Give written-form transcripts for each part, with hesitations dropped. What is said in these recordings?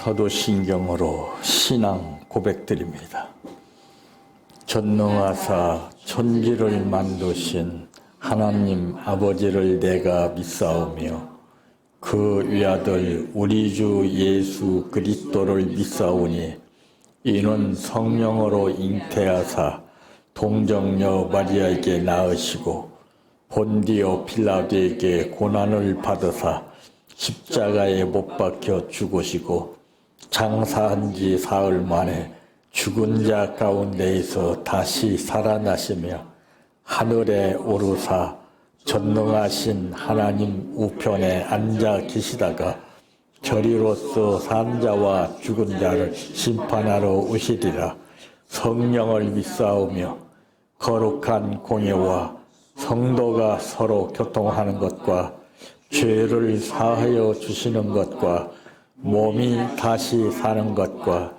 사도신경으로 신앙 고백드립니다. 전능하사 천지를 만드신 하나님 아버지를 내가 믿사오며 그 위아들 우리 주 예수 그리스도를 믿사오니 이는 성령으로 잉태하사 동정녀 마리아에게 낳으시고 본디오 필라도에게 고난을 받으사 십자가에 못 박혀 죽으시고 장사한 지 사흘 만에 죽은 자 가운데에서 다시 살아나시며 하늘에 오르사 전능하신 하나님 우편에 앉아 계시다가 저리로서 산 자와 죽은 자를 심판하러 오시리라. 성령을 믿사오며 거룩한 공예와 성도가 서로 교통하는 것과 죄를 사하여 주시는 것과 몸이 다시 사는 것과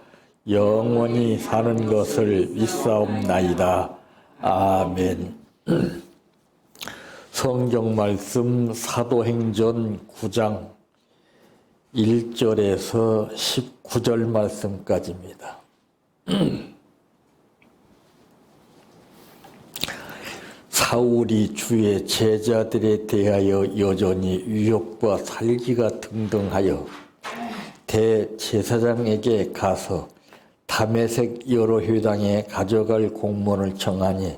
영원히 사는 것을 믿사옵나이다. 아멘. 성경 말씀 사도행전 9장 1절에서 19절 말씀까지입니다. 사울이 주의 제자들에 대하여 여전히 유혹과 살기가 등등하여 대제사장에게 가서 다메섹 여러 회당에 가져갈 공문을 청하니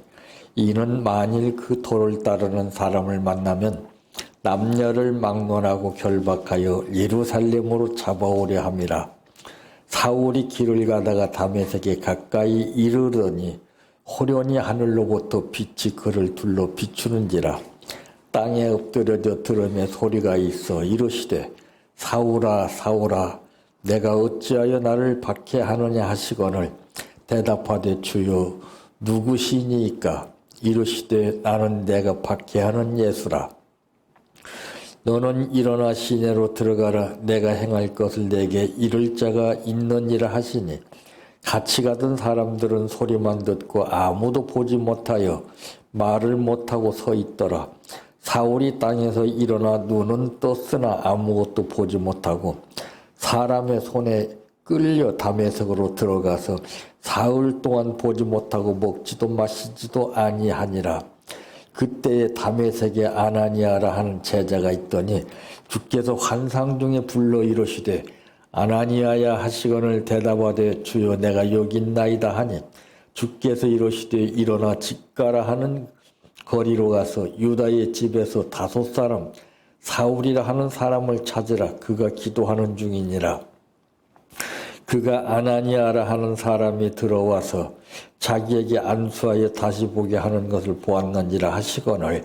이는 만일 그 도를 따르는 사람을 만나면 남녀를 막론하고 결박하여 예루살렘으로 잡아오려 함이라. 사울이 길을 가다가 다메섹에 가까이 이르더니 호련히 하늘로부터 빛이 그를 둘러 비추는지라. 땅에 엎드려져 들음에 소리가 있어 이르시되 사울아 사울아 내가 어찌하여 나를 박해하느냐 하시거늘 대답하되 주여 누구시니이까. 이르시되 나는 내가 박해하는 예수라. 너는 일어나 시내로 들어가라. 내가 행할 것을 내게 이를 자가 있느니라 하시니 같이 가던 사람들은 소리만 듣고 아무도 보지 못하여 말을 못하고 서 있더라. 사울이 땅에서 일어나 눈은 떴으나 아무것도 보지 못하고 사람의 손에 끌려 다메섹으로 들어가서 사흘 동안 보지 못하고 먹지도 마시지도 아니하니라. 그때에 다메섹에 아나니아라 하는 제자가 있더니 주께서 환상 중에 불러 이르시되 아나니아야 하시거늘 대답하되 주여 내가 여기 있나이다 하니 주께서 이르시되 일어나 집가라 하는 거리로 가서 유다의 집에서 5 사람 사울이라 하는 사람을 찾으라. 그가 기도하는 중이니라. 그가 아나니아라 하는 사람이 들어와서 자기에게 안수하여 다시 보게 하는 것을 보았느니라 하시거늘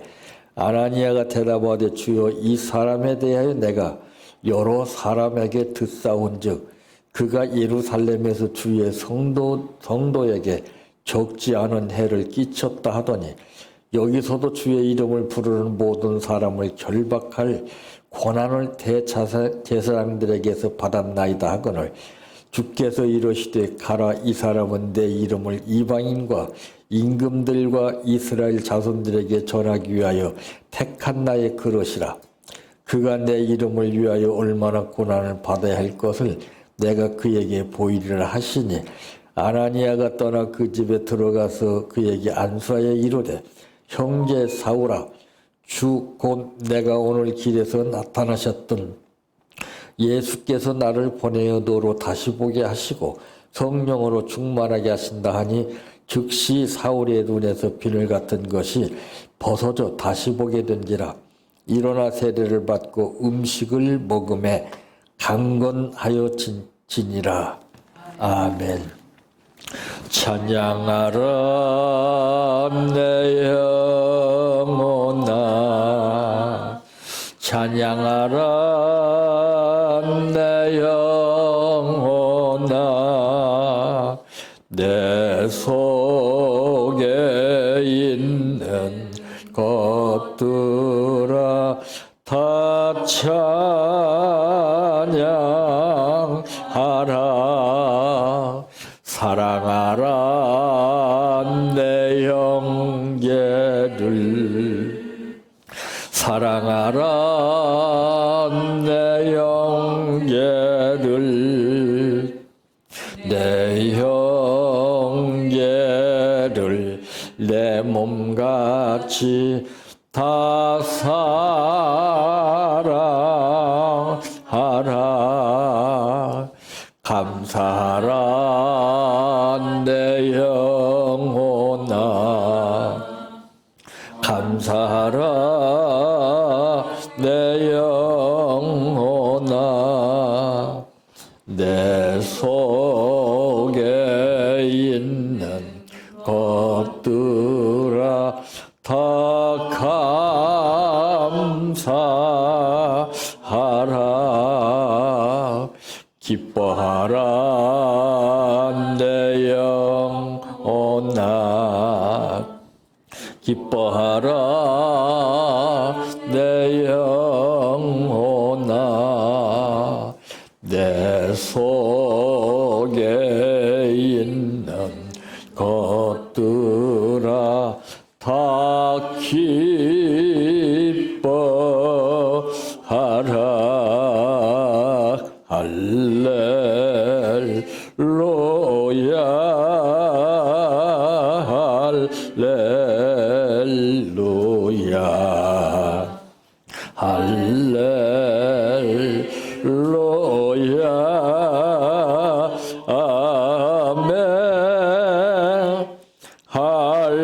아나니아가 대답하되 주여 이 사람에 대하여 내가 여러 사람에게 듣사온즉 그가 예루살렘에서 주의 성도에게 적지 않은 해를 끼쳤다 하더니 여기서도 주의 이름을 부르는 모든 사람을 결박할 권한을 대제사장들에게서 받았나이다 하거늘 주께서 이르시되 가라. 이 사람은 내 이름을 이방인과 임금들과 이스라엘 자손들에게 전하기 위하여 택한 나의 그릇이라. 그가 내 이름을 위하여 얼마나 고난을 받아야 할 것을 내가 그에게 보이리라 하시니 아나니아가 떠나 그 집에 들어가서 그에게 안수하여 이르되 형제 사울아 주 곧 내가 오늘 길에서 나타나셨던 예수께서 나를 보내어 너로 다시 보게 하시고 성령으로 충만하게 하신다 하니 즉시 사울의 눈에서 비늘 같은 것이 벗어져 다시 보게 된지라. 일어나 세례를 받고 음식을 먹음에 강건하여 지니라. 아멘. 찬양하라 내 영혼아 찬양하라 내 영혼아 내 속에 있는 것들아 다 찬양하라 사랑하라 내 형제를 사랑하라 내 형제를 내 형제를 내 몸같이 다 사랑하라. 감사하라 내 영혼아, 감사하라 내 영혼아. 내 속에 있는 것들아 다 감사하라. 기뻐하라 내 영혼아, 기뻐하라 내 영혼아. 내 속에 있는 것들아 다 기뻐하라. 할렐루야, 할렐루야, 할렐루야. 아멘. 할렐루야,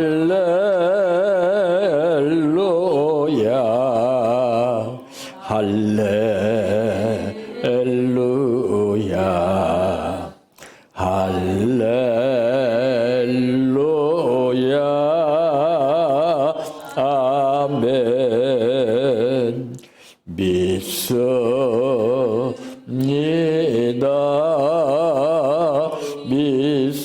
할렐루야, 할렐루야. 아멘. 믿습니다, 믿습니다,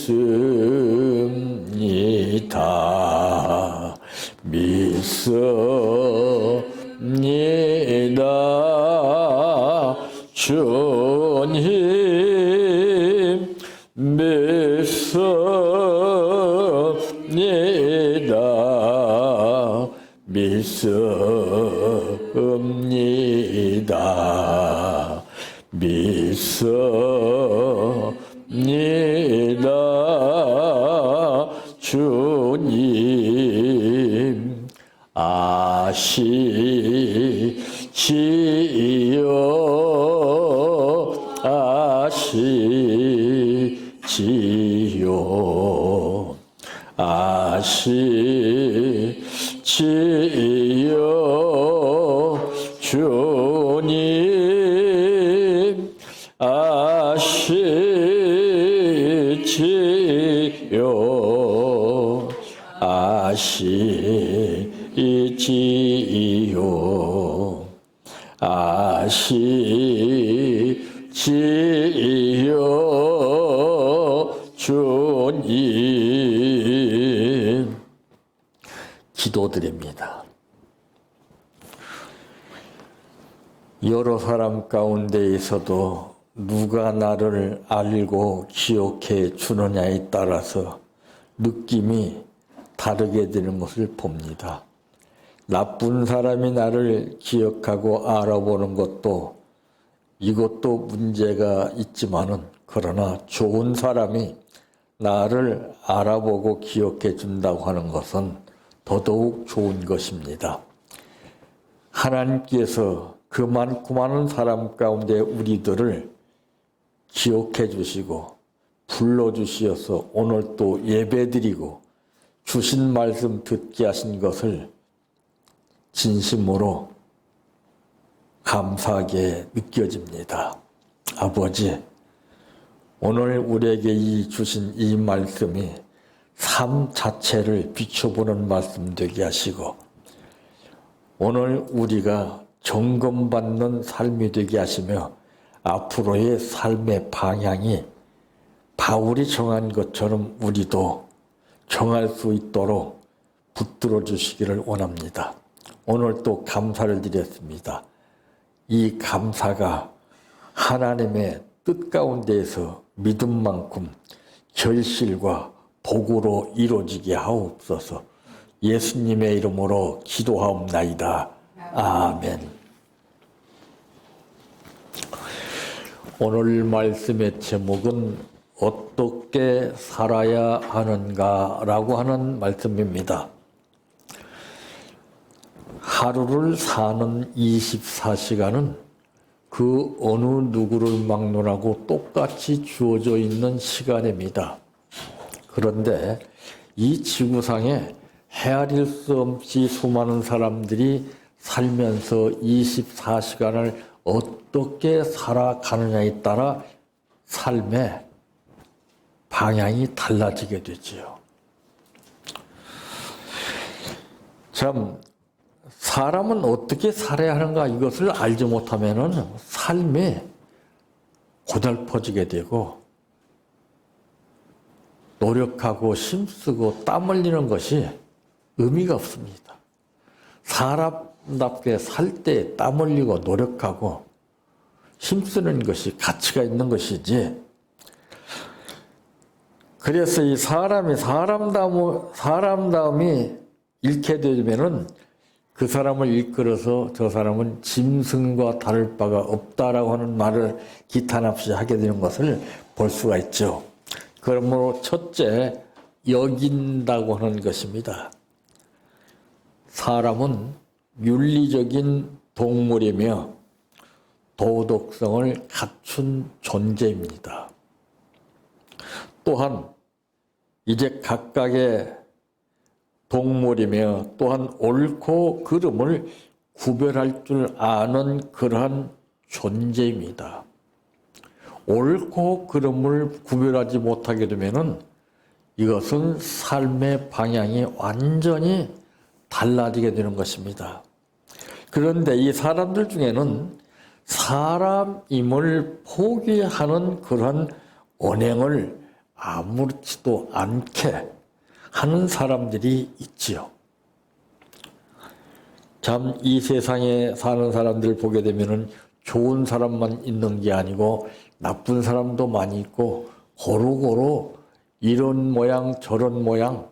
믿습니다. 주님 믿습니다, 믿습니다, 믿습니다. 주님 아시지요, 아시지요, 아시지요. 주님 아시지요, 아시지요, 아시지요. 주님 기도드립니다. 여러 사람 가운데 있어도 누가 나를 알고 기억해 주느냐에 따라서 느낌이 다르게 되는 것을 봅니다. 나쁜 사람이 나를 기억하고 알아보는 것도 이것도 문제가 있지만은, 그러나 좋은 사람이 나를 알아보고 기억해 준다고 하는 것은 더더욱 좋은 것입니다. 하나님께서 그 많고 많은 사람 가운데 우리들을 기억해 주시고 불러주시어서 오늘 또 예배드리고 주신 말씀 듣게 하신 것을 진심으로 감사하게 느껴집니다. 아버지, 오늘 우리에게 주신 이 말씀이 삶 자체를 비춰보는 말씀 되게 하시고, 오늘 우리가 점검받는 삶이 되게 하시며 앞으로의 삶의 방향이 바울이 정한 것처럼 우리도 정할 수 있도록 붙들어 주시기를 원합니다. 오늘 또 감사를 드렸습니다. 이 감사가 하나님의 뜻 가운데에서 믿음만큼 결실과 복으로 이루어지게 하옵소서. 예수님의 이름으로 기도하옵나이다. 아멘. 오늘 말씀의 제목은 어떻게 살아야 하는가라고 하는 말씀입니다. 하루를 사는 24시간은 그 어느 누구를 막론하고 똑같이 주어져 있는 시간입니다. 그런데 이 지구상에 헤아릴 수 없이 수많은 사람들이 살면서 24시간을 어떻게 살아가느냐에 따라 삶의 방향이 달라지게 되지요. 참, 사람은 어떻게 살아야 하는가 이것을 알지 못하면은 삶이 고달퍼지게 되고 노력하고 힘쓰고 땀 흘리는 것이 의미가 없습니다. 사람답게 살 때 땀 흘리고 노력하고 힘쓰는 것이 가치가 있는 것이지. 그래서 이 사람다움이 잃게 되면은 그 사람을 이끌어서 저 사람은 짐승과 다를 바가 없다라고 하는 말을 기탄없이 하게 되는 것을 볼 수가 있죠. 그러므로 첫째, 여긴다고 하는 것입니다. 사람은 윤리적인 동물이며 도덕성을 갖춘 존재입니다. 또한 이제 각각의 동물이며 또한 옳고 그름을 구별할 줄 아는 그러한 존재입니다. 옳고 그름을 구별하지 못하게 되면은 이것은 삶의 방향이 완전히 달라지게 되는 것입니다. 그런데 이 사람들 중에는 사람임을 포기하는 그러한 언행을 아무렇지도 않게 하는 사람들이 있지요. 참, 이 세상에 사는 사람들 보게 되면은 좋은 사람만 있는 게 아니고 나쁜 사람도 많이 있고 고루고루 이런 모양 저런 모양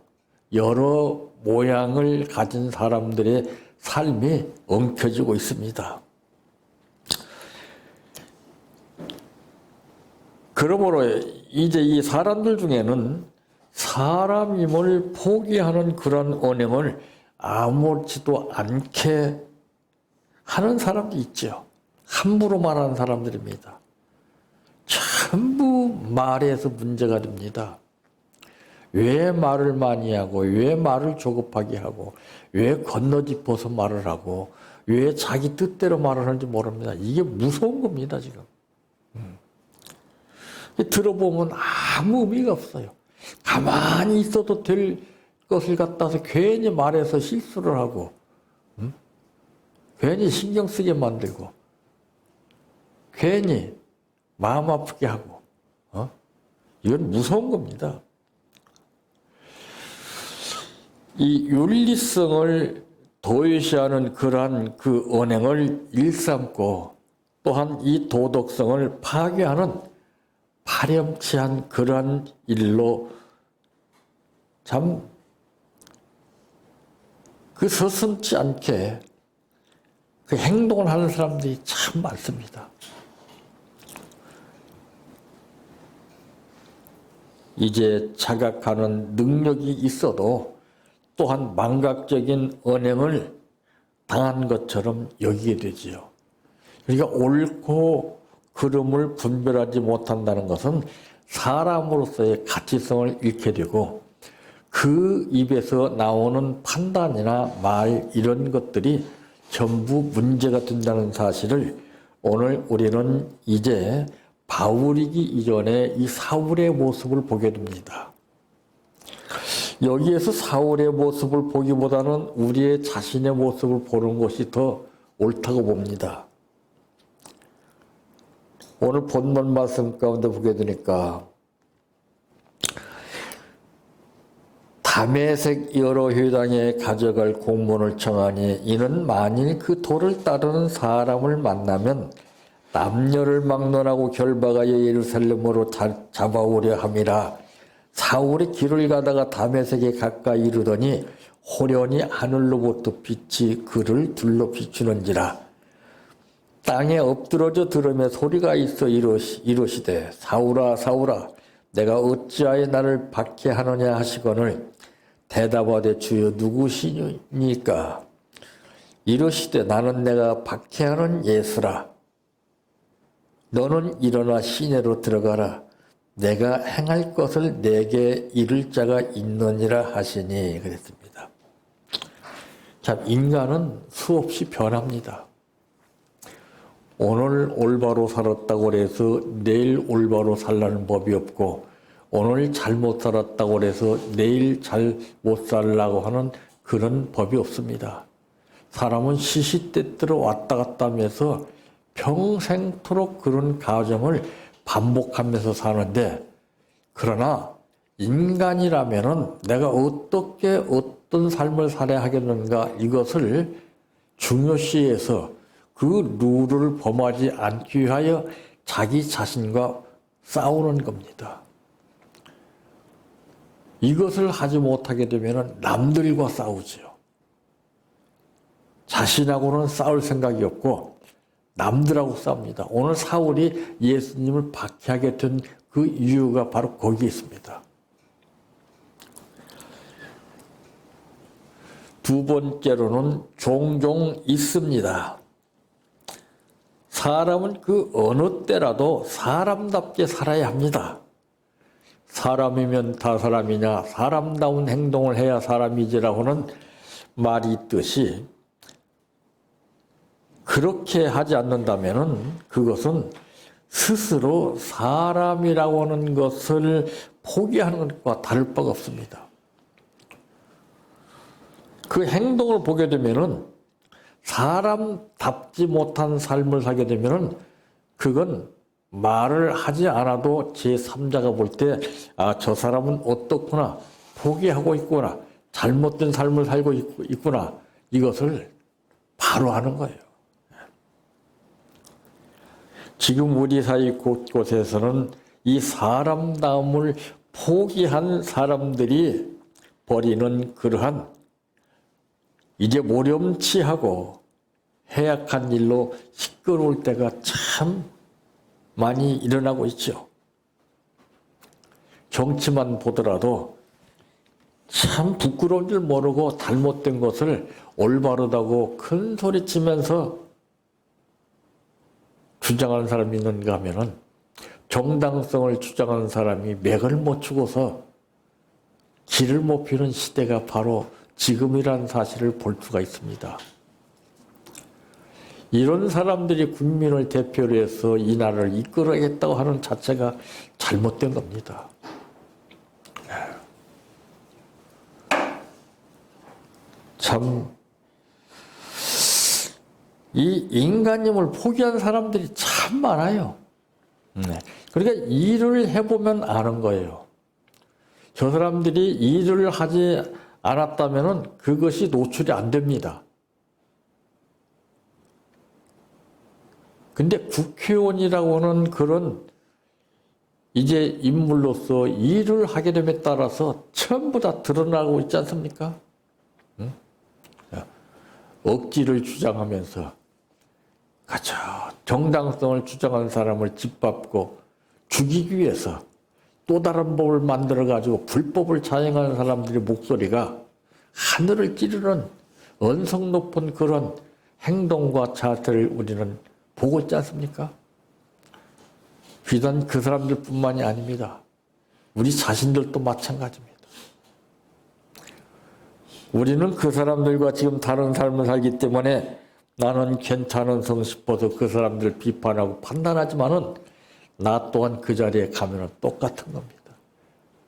여러 모양을 가진 사람들의 삶이 엉켜지고 있습니다. 그러므로 이제 이 사람들 중에는 사람임을 포기하는 그런 언행을 아무렇지도 않게 하는 사람도 있죠. 함부로 말하는 사람들입니다. 전부 말에서 문제가 됩니다. 왜 말을 많이 하고 왜 말을 조급하게 하고 왜 건너짚어서 말을 하고 왜 자기 뜻대로 말을 하는지 모릅니다. 이게 무서운 겁니다, 지금. 들어보면 아무 의미가 없어요. 가만히 있어도 될 것을 갖다서 괜히 말해서 실수를 하고 괜히 신경 쓰게 만들고 괜히 마음 아프게 하고 이건 무서운 겁니다. 이 윤리성을 도외시하는 그러한 그 언행을 일삼고 또한 이 도덕성을 파괴하는 파렴치한 그러한 일로 참 그 서슴지 않게 그 행동을 하는 사람들이 참 많습니다. 이제 자각하는 능력이 있어도 또한 망각적인 언행을 당한 것처럼 여기게 되지요. 그러니까 옳고 그름을 분별하지 못한다는 것은 사람으로서의 가치성을 잃게 되고 그 입에서 나오는 판단이나 말 이런 것들이 전부 문제가 된다는 사실을 오늘 우리는 이제 바울이기 이전에 이 사울의 모습을 보게 됩니다. 여기에서 사울의 모습을 보기보다는 우리의 자신의 모습을 보는 것이 더 옳다고 봅니다. 오늘 본문 말씀 가운데 보게 되니까 다메섹 여러 회당에 가져갈 공문을 청하니 이는 만일 그 도를 따르는 사람을 만나면 남녀를 막론하고 결박하여 예루살렘으로 잡아오려 함이라. 사울이 길을 가다가 다메섹에 가까이 이르더니 호련히 하늘로부터 빛이 그를 둘러 비추는지라. 땅에 엎드러져 들으며 소리가 있어 이러시되 사울아 사울아 내가 어찌하여 나를 박해하느냐 하시거늘 대답하되 주여 누구시니까? 이르시되 나는 내가 박해하는 예수라. 너는 일어나 시내로 들어가라. 내가 행할 것을 내게 이를 자가 있느니라 하시니 그랬습니다. 참 인간은 수없이 변합니다. 오늘 올바로 살았다고 해서 내일 올바로 살라는 법이 없고 오늘 잘못 살았다고 해서 내일 잘 못 살라고 하는 그런 법이 없습니다. 사람은 시시때때로 왔다 갔다 하면서 평생토록 그런 과정을 반복하면서 사는데, 그러나 인간이라면은 내가 어떻게 어떤 삶을 살아야 하겠는가 이것을 중요시해서 그 룰을 범하지 않기 위하여 자기 자신과 싸우는 겁니다. 이것을 하지 못하게 되면 남들과 싸우지요. 자신하고는 싸울 생각이 없고 남들하고 싸웁니다. 오늘 사울이 예수님을 박해하게 된 그 이유가 바로 거기에 있습니다. 두 번째로는 종종 있습니다. 사람은 그 어느 때라도 사람답게 살아야 합니다. 사람이면 다 사람이냐, 사람다운 행동을 해야 사람이지라고는 말이 있듯이 그렇게 하지 않는다면 그것은 스스로 사람이라고 하는 것을 포기하는 것과 다를 바가 없습니다. 그 행동을 보게 되면은 사람답지 못한 삶을 살게 되면은 그건 말을 하지 않아도 제3자가 볼 때 아, 저 사람은 어떻구나, 포기하고 있구나, 잘못된 삶을 살고 있구나, 이것을 바로 아는 거예요. 지금 우리 사이 곳곳에서는 이 사람다움을 포기한 사람들이 벌이는 그러한 이제 모렴치하고 해악한 일로 시끄러울 때가 참 많이 일어나고 있죠. 정치만 보더라도 참 부끄러운 줄 모르고 잘못된 것을 올바르다고 큰 소리 치면서 주장하는 사람이 있는가 하면은 정당성을 주장하는 사람이 맥을 못 추고서 길을 못 피는 시대가 바로 지금이라는 사실을 볼 수가 있습니다. 이런 사람들이 국민을 대표로 해서 이 나라를 이끌어야겠다고 하는 자체가 잘못된 겁니다. 참, 이 인간임을 포기한 사람들이 참 많아요. 그러니까 일을 해보면 아는 거예요. 저 사람들이 일을 하지 않았다면 그것이 노출이 안 됩니다. 근데 국회의원이라고 하는 그런 이제 인물로서 일을 하게 됨에 따라서 전부 다 드러나고 있지 않습니까? 억지를 주장하면서 그렇죠. 정당성을 주장하는 사람을 짓밟고 죽이기 위해서 또 다른 법을 만들어가지고 불법을 자행하는 사람들의 목소리가 하늘을 찌르는 언성 높은 그런 행동과 자세를 우리는 보고 있지 않습니까? 비단 그 사람들뿐만이 아닙니다. 우리 자신들도 마찬가지입니다. 우리는 그 사람들과 지금 다른 삶을 살기 때문에 나는 괜찮은 성 싶어서 그 사람들을 비판하고 판단하지만은 나 또한 그 자리에 가면은 똑같은 겁니다.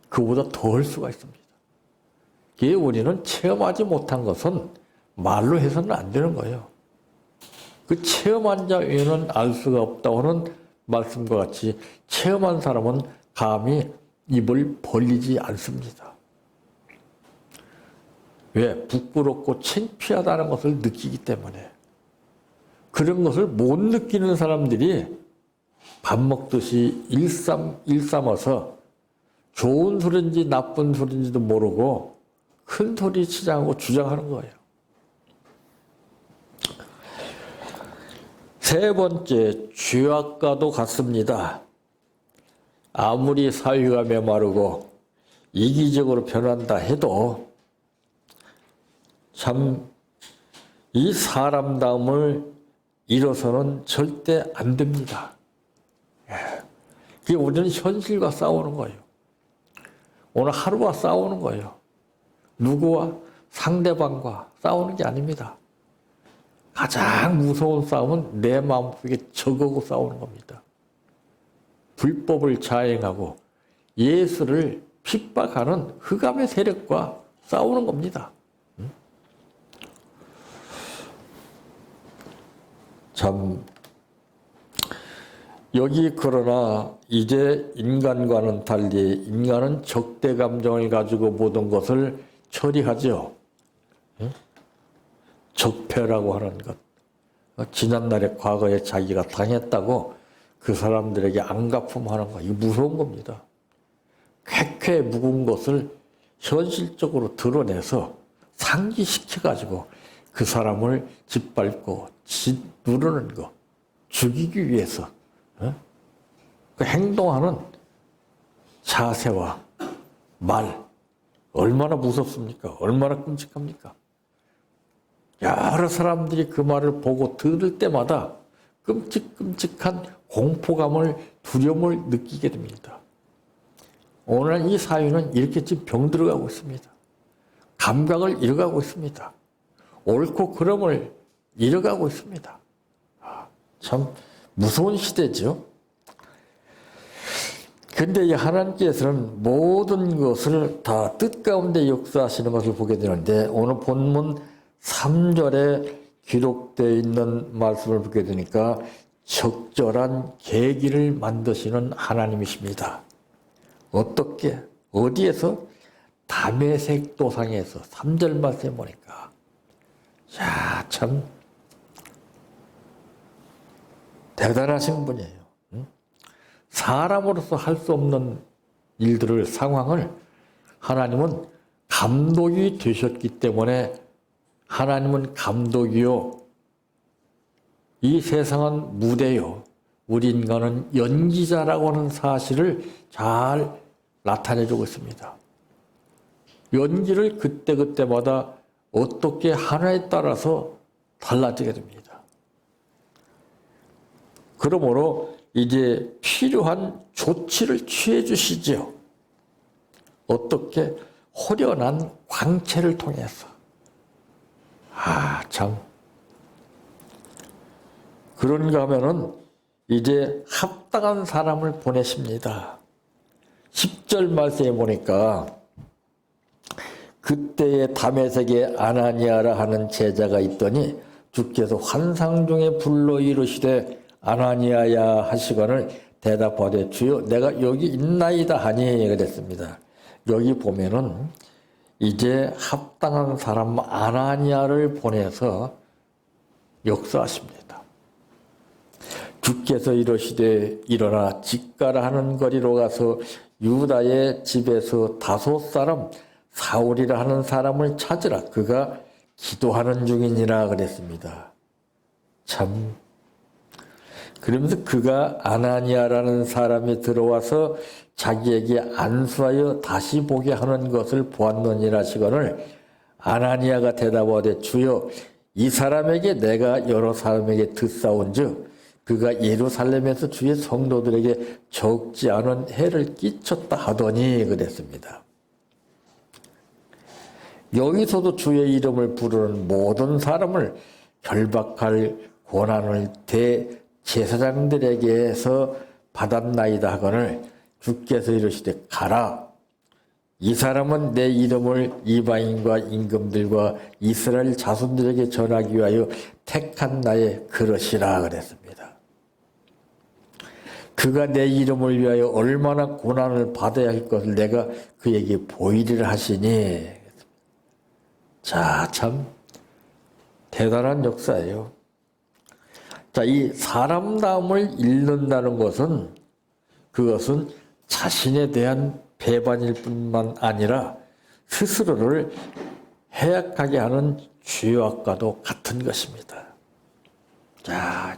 그보다 더 할 수가 있습니다. 이게 우리는 체험하지 못한 것은 말로 해서는 안 되는 거예요. 그 체험한 자 외에는 알 수가 없다고 하는 말씀과 같이 체험한 사람은 감히 입을 벌리지 않습니다. 왜? 부끄럽고 창피하다는 것을 느끼기 때문에. 그런 것을 못 느끼는 사람들이 밥 먹듯이 일삼아서 좋은 소리인지 나쁜 소리인지도 모르고 큰 소리 치장하고 주장하는 거예요. 세 번째, 죄악과도 같습니다. 아무리 사회가 메마르고 이기적으로 변한다 해도 참 이 사람다움을 잃어서는 절대 안 됩니다. 그게 우리는 현실과 싸우는 거예요. 오늘 하루와 싸우는 거예요. 누구와? 상대방과 싸우는 게 아닙니다. 가장 무서운 싸움은 내 마음속에 적하고 싸우는 겁니다. 불법을 자행하고 예수를 핍박하는 흑암의 세력과 싸우는 겁니다. 참 여기 그러나 이제 인간과는 달리 인간은 적대 감정을 가지고 모든 것을 처리하죠. 적폐라고 하는 것. 지난날에 과거에 자기가 당했다고 그 사람들에게 안갚음하는 거. 이거 무서운 겁니다. 쾌쾌 묵은 것을 현실적으로 드러내서 상기시켜가지고 그 사람을 짓밟고 누르는 거. 죽이기 위해서 그 행동하는 자세와 말 얼마나 무섭습니까? 얼마나 끔찍합니까? 여러 사람들이 그 말을 보고 들을 때마다 끔찍끔찍한 공포감을 두려움을 느끼게 됩니다. 오늘 이 사회는 이렇게 지금 병들어가고 있습니다. 감각을 잃어가고 있습니다. 옳고 그름을 잃어가고 있습니다. 참 무서운 시대죠. 근데 이 하나님께서는 모든 것을 다 뜻 가운데 역사하시는 것을 보게 되는데 오늘 본문 3절에 기록되어 있는 말씀을 보게 되니까 적절한 계기를 만드시는 하나님이십니다. 어떻게? 어디에서? 다메섹 도상에서 3절 말씀에 보니까 자, 참 대단하신 분이에요. 사람으로서 할 수 없는 일들을, 상황을 하나님은 감독이 되셨기 때문에 하나님은 감독이요. 이 세상은 무대요. 우리 인간은 연기자라고 하는 사실을 잘 나타내주고 있습니다. 연기를 그때그때마다 어떻게 하나에 따라서 달라지게 됩니다. 그러므로 이제 필요한 조치를 취해 주시죠. 어떻게? 호련한 광채를 통해서. 참. 그런가 하면은 이제 합당한 사람을 보내십니다. 10절 말씀에 보니까 그때에 다메섹에 아나니아라 하는 제자가 있더니 주께서 환상 중에 불러 이르시되 아나니아야 하시거늘 대답하되 주여 내가 여기 있나이다 하니 그랬습니다. 여기 보면은 이제 합당한 사람 아나니아를 보내서 역사하십니다. 주께서 이르시되 일어나 직가라 하는 거리로 가서 유다의 집에서 다섯 사람 사울이라 하는 사람을 찾으라. 그가 기도하는 중이니라 그랬습니다. 참. 그러면서 그가 아나니아라는 사람이 들어와서 자기에게 안수하여 다시 보게 하는 것을 보았느니라 하시거늘 아나니아가 대답하되 주여 이 사람에게 내가 여러 사람에게 듣사온즉 그가 예루살렘에서 주의 성도들에게 적지 않은 해를 끼쳤다 하더니 그랬습니다. 여기서도 주의 이름을 부르는 모든 사람을 결박할 권한을 대제사장들에게서 받았나이다 하거늘 주께서 이르시되 가라. 이 사람은 내 이름을 이방인과 임금들과 이스라엘 자손들에게 전하기 위하여 택한 나의 그릇이라 그랬습니다. 그가 내 이름을 위하여 얼마나 고난을 받아야 할 것을 내가 그에게 보이리라 하시니. 자, 참 대단한 역사예요. 자, 이 사람다움을 잃는다는 것은 그것은 자신에 대한 배반일 뿐만 아니라 스스로를 해악하게 하는 죄악과도 같은 것입니다. 자,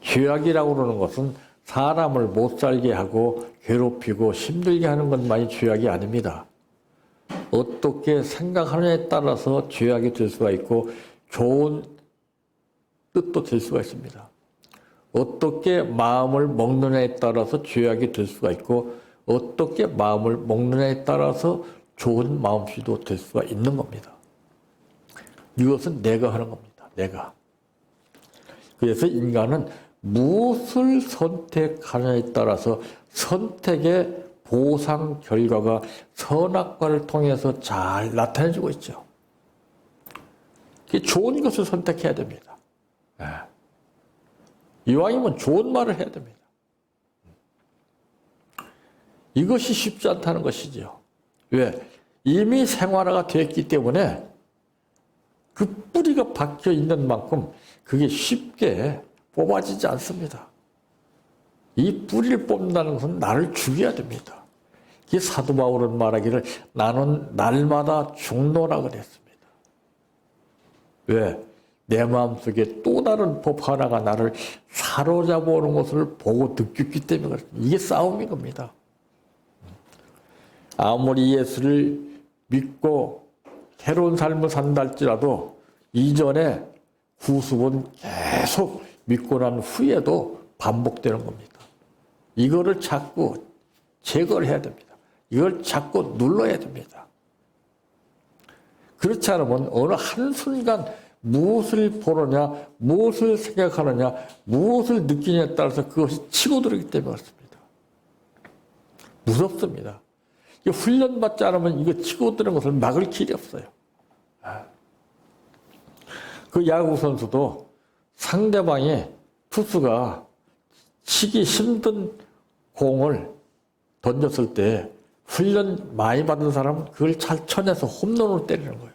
죄악이라고 그러는 것은 사람을 못 살게 하고 괴롭히고 힘들게 하는 것만이 죄악이 아닙니다. 어떻게 생각하느냐에 따라서 죄악이 될 수가 있고 좋은 뜻도 될 수가 있습니다. 어떻게 마음을 먹느냐에 따라서 죄악이 될 수가 있고 어떻게 마음을 먹느냐에 따라서 좋은 마음씨도 될 수가 있는 겁니다. 이것은 내가 하는 겁니다. 내가. 그래서 인간은 무엇을 선택하느냐에 따라서 선택의 보상 결과가 선악과를 통해서 잘 나타내지고 있죠. 좋은 것을 선택해야 됩니다. 이왕이면 좋은 말을 해야 됩니다. 이것이 쉽지 않다는 것이죠. 왜? 이미 생활화가 됐기 때문에 그 뿌리가 박혀 있는 만큼 그게 쉽게 뽑아지지 않습니다. 이 뿌리를 뽑는다는 것은 나를 죽여야 됩니다. 이 사도 바울은 말하기를 나는 날마다 죽노라 그랬습니다. 왜? 내 마음속에 또 다른 법 하나가 나를 사로잡아 오는 것을 보고 느꼈기 때문에 그렇습니다. 이게 싸움인 겁니다. 아무리 예수를 믿고 새로운 삶을 산다 할지라도 이전에 구습은 계속 믿고 난 후에도 반복되는 겁니다. 이거를 자꾸 제거를 해야 됩니다. 이걸 자꾸 눌러야 됩니다. 그렇지 않으면 어느 한순간 무엇을 보느냐, 무엇을 생각하느냐, 무엇을 느끼냐에 따라서 그것이 치고 들어오기 때문에 그렇습니다. 무섭습니다. 훈련받지 않으면 이거 치고 드는 것을 막을 길이 없어요. 그 야구 선수도 상대방의 투수가 치기 힘든 공을 던졌을 때 훈련 많이 받은 사람은 그걸 잘 쳐내서 홈런으로 때리는 거예요.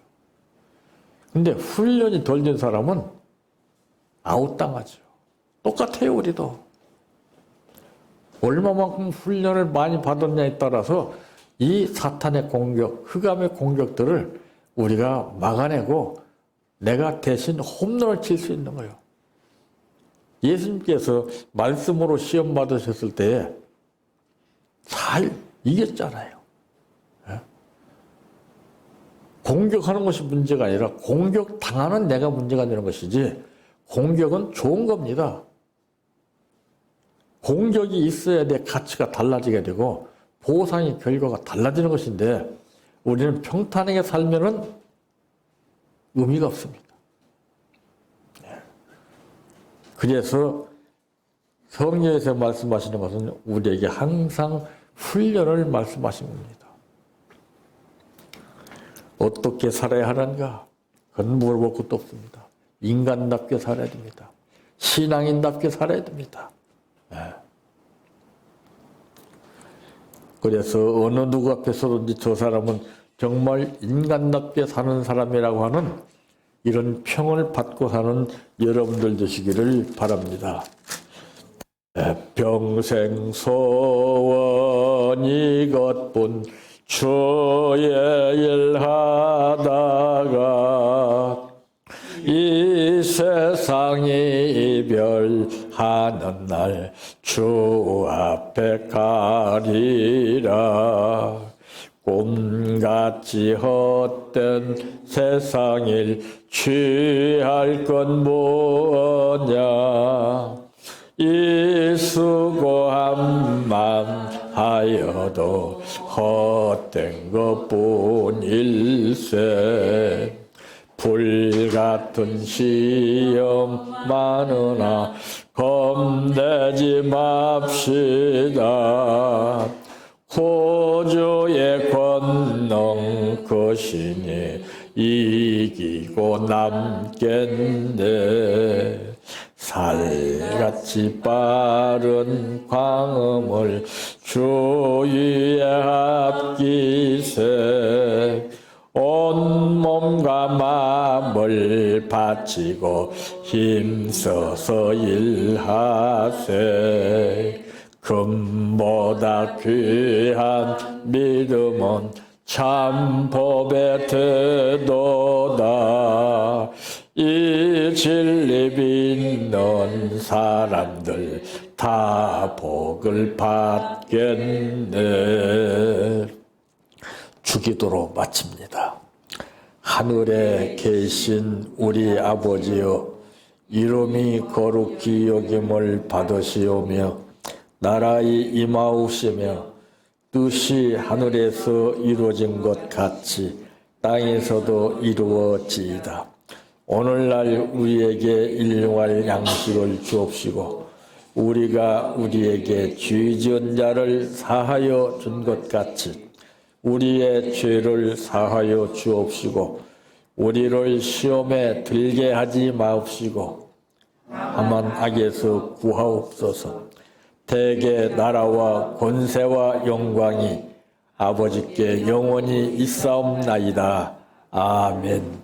근데 훈련이 덜 된 사람은 아웃당하죠. 똑같아요, 우리도. 얼마만큼 훈련을 많이 받았냐에 따라서 이 사탄의 공격, 흑암의 공격들을 우리가 막아내고 내가 대신 홈런을 칠 수 있는 거예요. 예수님께서 말씀으로 시험 받으셨을 때 잘 이겼잖아요. 공격하는 것이 문제가 아니라 공격당하는 내가 문제가 되는 것이지 공격은 좋은 겁니다. 공격이 있어야 내 가치가 달라지게 되고 보상의 결과가 달라지는 것인데 우리는 평탄하게 살면은 의미가 없습니다. 그래서 성경에서 말씀하시는 것은 우리에게 항상 훈련을 말씀하신 겁니다. 어떻게 살아야 하는가? 그건 물어볼 것도 없습니다. 인간답게 살아야 됩니다. 신앙인답게 살아야 됩니다. 그래서 어느 누구 앞에서든지 저 사람은 정말 인간답게 사는 사람이라고 하는 이런 평을 받고 사는 여러분들 되시기를 바랍니다. 평생 소원 이것뿐 주의 일 하다가 이 세상이 이별하는 날 주 앞에 가리라. 꿈같이 헛된 세상일 취할 건 뭐냐. 이 수고한 맘 하여도 헛된 것뿐일세. 불같은 시험 많으나 겁내지 맙시다. 구주의 권능 크시니 이기고 남겠네. 살같이 빠른 광음을 주위에 합기세. 온몸과 마음을 바치고 힘써서 일하세. 금보다 귀한 믿음은 참 법의 태도다. 이 진리 믿는 사람들 다 복을 받겠네. 주기도로 마칩니다. 하늘에 계신 우리 아버지여, 이름이 거룩히 여김을 받으시오며 나라의 임하옵시며 뜻이 하늘에서 이루어진 것 같이 땅에서도 이루어지이다. 오늘날 우리에게 일용할 양식을 주옵시고 우리가 우리에게 죄 지은 자를 사하여 준 것 같이 우리의 죄를 사하여 주옵시고 우리를 시험에 들게 하지 마옵시고 다만 악에서 구하옵소서. 대개 나라와 권세와 영광이 아버지께 영원히 있사옵나이다. 아멘.